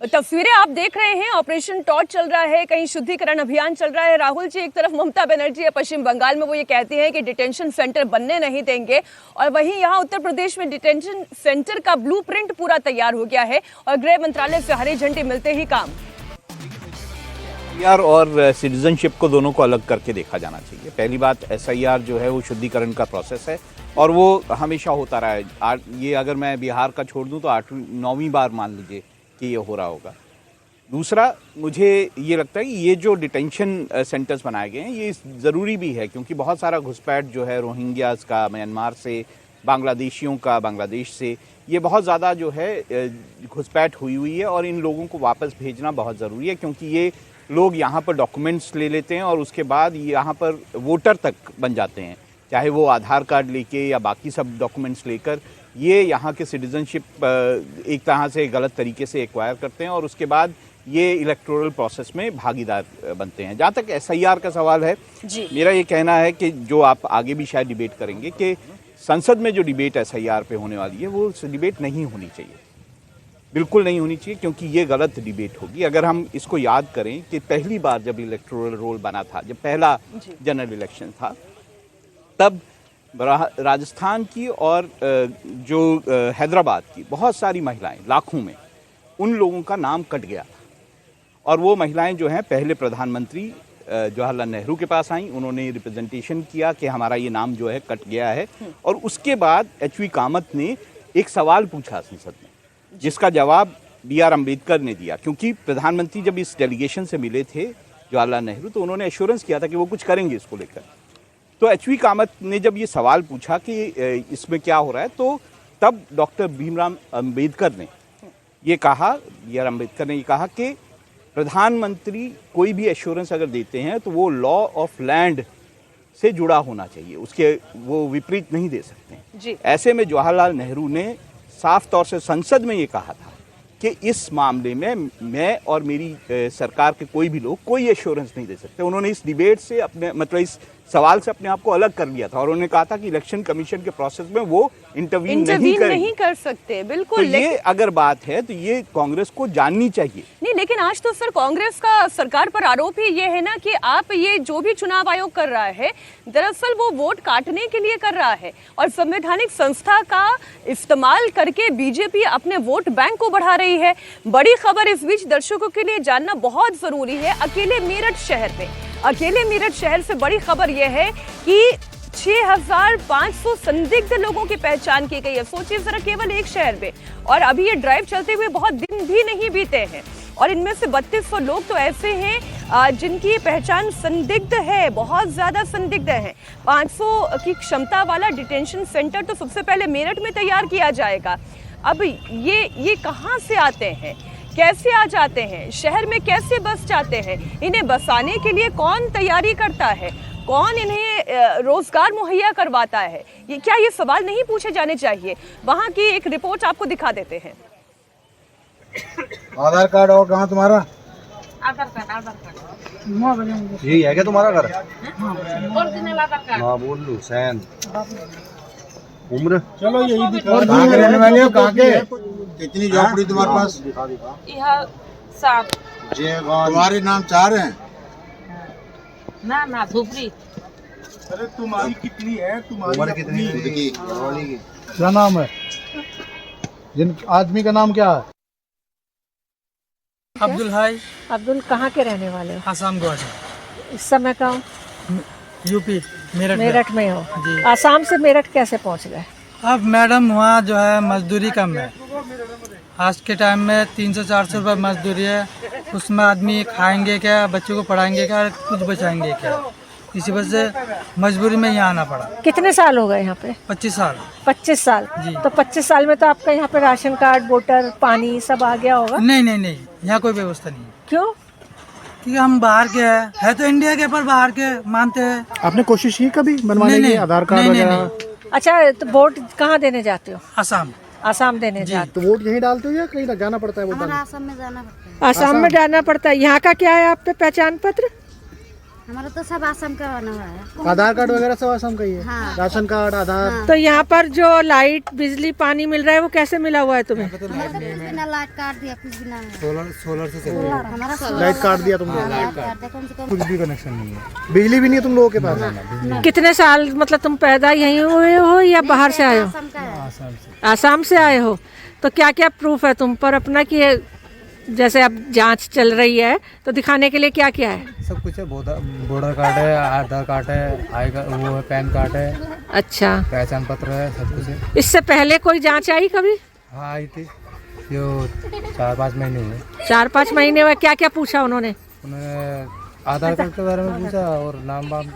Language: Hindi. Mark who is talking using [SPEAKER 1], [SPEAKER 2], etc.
[SPEAKER 1] तस्वीरें आप देख रहे हैं, ऑपरेशन टॉर्च चल रहा है, कहीं शुद्धिकरण अभियान चल रहा है। राहुल जी, एक तरफ ममता बनर्जी है पश्चिम बंगाल में, वो ये कहती हैं कि डिटेंशन सेंटर बनने नहीं देंगे, और वहीं यहाँ उत्तर प्रदेश में डिटेंशन सेंटर का ब्लूप्रिंट पूरा तैयार हो गया है और गृह मंत्रालय से हरी झंडी मिलते ही काम।
[SPEAKER 2] एसआईआर और सिटीजनशिप को दोनों को अलग करके देखा जाना चाहिए। पहली बात, एसआईआर जो है वो शुद्धिकरण का प्रोसेस है और वो हमेशा होता रहा है। ये अगर मैं बिहार का छोड़ दूं तो 8वीं-9वीं बार मान लीजिए कि ये हो रहा होगा। दूसरा, मुझे ये लगता है कि ये जो डिटेंशन सेंटर्स बनाए गए हैं ये ज़रूरी भी है, क्योंकि बहुत सारा घुसपैठ जो है रोहिंग्यास का म्यांमार से, बांग्लादेशियों का बांग्लादेश से, ये बहुत ज़्यादा जो है घुसपैठ हुई है और इन लोगों को वापस भेजना बहुत ज़रूरी है, क्योंकि ये लोग यहाँ पर डॉक्यूमेंट्स ले लेते हैं और उसके बाद यहाँ पर वोटर तक बन जाते हैं, चाहे वो आधार कार्ड लेके या बाकी सब डॉक्यूमेंट्स लेकर ये यहाँ के सिटीजनशिप एक तरह से गलत तरीके से एक्वायर करते हैं और उसके बाद ये इलेक्टोरल प्रोसेस में भागीदार बनते हैं। जहाँ तक एसआईआर का सवाल है, मेरा ये कहना है कि जो आप आगे भी शायद डिबेट करेंगे कि संसद में जो डिबेट एसआईआर पे होने वाली है वो डिबेट नहीं होनी चाहिए, बिल्कुल नहीं होनी चाहिए, क्योंकि ये गलत डिबेट होगी। अगर हम इसको याद करें कि पहली बार जब इलेक्टोरल रोल बना था, जब पहला जनरल इलेक्शन था, तब राजस्थान की और जो हैदराबाद की बहुत सारी महिलाएं, लाखों में, उन लोगों का नाम कट गया और वो महिलाएं जो हैं पहले प्रधानमंत्री जवाहरलाल नेहरू के पास आईं, उन्होंने रिप्रेजेंटेशन किया कि हमारा ये नाम जो है कट गया है, और उसके बाद एचवी कामत ने एक सवाल पूछा संसद में, जिसका जवाब BR अम्बेडकर ने दिया, क्योंकि प्रधानमंत्री जब इस डेलीगेशन से मिले थे जवाहरलाल नेहरू तो उन्होंने एश्योरेंस किया था कि वो कुछ करेंगे इसको लेकर। तो एचवी कामत ने जब ये सवाल पूछा कि इसमें क्या हो रहा है, तो तब डॉक्टर भीमराव अम्बेडकर ने ये कहा, BR अम्बेडकर ने ये कहा कि प्रधानमंत्री कोई भी एश्योरेंस अगर देते हैं तो वो लॉ ऑफ लैंड से जुड़ा होना चाहिए, उसके वो विपरीत नहीं दे सकते। ऐसे में जवाहरलाल नेहरू ने साफ तौर से संसद में ये कहा था कि इस मामले में मैं और मेरी सरकार के कोई भी लोग कोई एश्योरेंस नहीं दे सकते। उन्होंने इस डिबेट से अपने, मतलब इस सवाल से अपने आप को अलग कर लिया था और उन्होंने कहा था कि इलेक्शन कमीशन के प्रोसेस में वो इंटरवीन नहीं कर सकते।
[SPEAKER 1] बिल्कुल,
[SPEAKER 2] तो ये अगर बात है तो ये कांग्रेस को जाननी चाहिए।
[SPEAKER 1] नहीं, लेकिन आज तो सर कांग्रेस का सरकार पर आरोप ही ये है ना कि आप ये जो भी चुनाव आयोग कर रहा है, दरअसल वो वोट काटने के लिए कर रहा है और संवैधानिक संस्था का इस्तेमाल करके बीजेपी अपने वोट बैंक को बढ़ा रही है। बड़ी खबर इस बीच दर्शकों के लिए जानना बहुत जरूरी है। अकेले मेरठ शहर से बड़ी खबर यह है कि 6500 संदिग्ध लोगों की पहचान की गई है। सोचिए जरा, केवल एक शहर में, और अभी ये ड्राइव चलते हुए बहुत दिन भी नहीं बीते हैं और इनमें से 3200 लोग तो ऐसे हैं जिनकी पहचान संदिग्ध है, बहुत ज्यादा संदिग्ध है। 500 की क्षमता वाला डिटेंशन सेंटर तो सबसे पहले मेरठ में तैयार किया जाएगा। अब ये कहाँ से आते हैं, कैसे आ जाते हैं, शहर में कैसे बस जाते हैं, इन्हें बसाने के लिए कौन तैयारी करता है, कौन इन्हें रोजगार मुहैया करवाता है, क्या ये सवाल नहीं पूछे जाने चाहिए? वहां की एक रिपोर्ट आपको दिखा देते हैं।
[SPEAKER 3] आधार कार्ड और कहाँ तुम्हारा?
[SPEAKER 4] आधार कार्ड
[SPEAKER 3] यही है क्या तुम्हारा घर?
[SPEAKER 4] ओरिजिनल आधार कार्ड।
[SPEAKER 3] हाँ बोल लो। सैन उम्र?
[SPEAKER 5] चलो यही दिखा।
[SPEAKER 3] कहाँ के रहने वाले हो? कहाँ के? कितनी झोपड़ी तुम्हारे पास?
[SPEAKER 4] यह 7।
[SPEAKER 3] तुम्हारे नाम 4 हैं?
[SPEAKER 4] ना झोपड़ी।
[SPEAKER 5] अरे तुम्हारी कितनी है?
[SPEAKER 3] उम्र कितनी है?
[SPEAKER 5] क्या नाम है? जिन आदमी का नाम क्या है?
[SPEAKER 6] अब्दुल हाई।
[SPEAKER 7] अब्दुल कहाँ के रहने वाले हो?
[SPEAKER 6] आसाम गुवाहाटी।
[SPEAKER 7] इस समय का
[SPEAKER 6] यूपी
[SPEAKER 7] मेरठ में हो जी। आसाम से मेरठ कैसे पहुँच गए?
[SPEAKER 6] अब मैडम वहाँ जो है मजदूरी कम है, आज के टाइम में 300-400 रुपये मजदूरी है, उसमें आदमी खाएंगे क्या, बच्चों को पढ़ाएंगे क्या, कुछ बचाएंगे क्या, इसी वजह से मजबूरी में यहाँ आना पड़ा।
[SPEAKER 7] कितने साल हो गए यहाँ पे?
[SPEAKER 6] 25 साल।
[SPEAKER 7] 25 साल
[SPEAKER 6] जी।
[SPEAKER 7] तो 25 साल में तो आपका यहाँ पे राशन कार्ड, वोटर, पानी सब आ गया होगा?
[SPEAKER 6] नहीं, यहाँ कोई व्यवस्था नहीं है।
[SPEAKER 7] क्यों?
[SPEAKER 6] क्योंकि हम बाहर के है तो इंडिया के, पर बाहर के मानते हैं।
[SPEAKER 5] आपने कोशिश की कभी बनवाने की आधार कार्ड वगैरह?
[SPEAKER 7] अच्छा, तो वोट कहाँ देने जाते हो?
[SPEAKER 6] आसाम
[SPEAKER 7] देने जाते
[SPEAKER 5] तो वोट यहीं डालते हो या कहीं जाना पड़ता है वोट डालने?
[SPEAKER 7] हो? आसाम में जाना पड़ता है। यहाँ का क्या है आप पे पहचान पत्र?
[SPEAKER 8] हमारा तो सब आसाम का बना हुआ है।
[SPEAKER 5] आधार कार्ड वगैरह सब असम का ही है।
[SPEAKER 8] हाँ।
[SPEAKER 5] राशन कार्ड, आधार।
[SPEAKER 7] तो यहाँ पर जो लाइट बिजली पानी मिल रहा है वो कैसे मिला हुआ है तुम्हें?
[SPEAKER 8] हमारा तो कुछ भी ना लाइट काट दिया, कुछ भी ना है।
[SPEAKER 5] सोलर से
[SPEAKER 8] हमारा
[SPEAKER 5] लाइट काट दिया तुमने?
[SPEAKER 8] हाँ, लाइट काट दिया, कम से कम।
[SPEAKER 5] कुछ भी कनेक्शन नहीं है, बिजली भी नहीं है तुम लोगों के पास?
[SPEAKER 7] कितने साल मतलब तुम पैदा यहीं हुए हो या बाहर से आए हो?
[SPEAKER 8] आसाम का है।
[SPEAKER 7] आसाम से आए हो। तो क्या क्या प्रूफ है तुम पर अपना कि जैसे अब जांच चल रही है तो दिखाने के लिए क्या क्या है?
[SPEAKER 6] सब कुछ है, वोटर कार्ड है, आधार कार्ड है, वो है, पैन कार्ड है,
[SPEAKER 7] अच्छा,
[SPEAKER 6] पहचान पत्र है, सब कुछ है।
[SPEAKER 7] इससे पहले कोई जांच आई कभी?
[SPEAKER 6] हाँ आई थी, जो 4-5 महीने हुए।
[SPEAKER 7] 4-5 महीने हुए। क्या क्या पूछा उन्होंने?
[SPEAKER 6] उन्होंने आधार कार्ड के बारे में पूछा और नाम वाम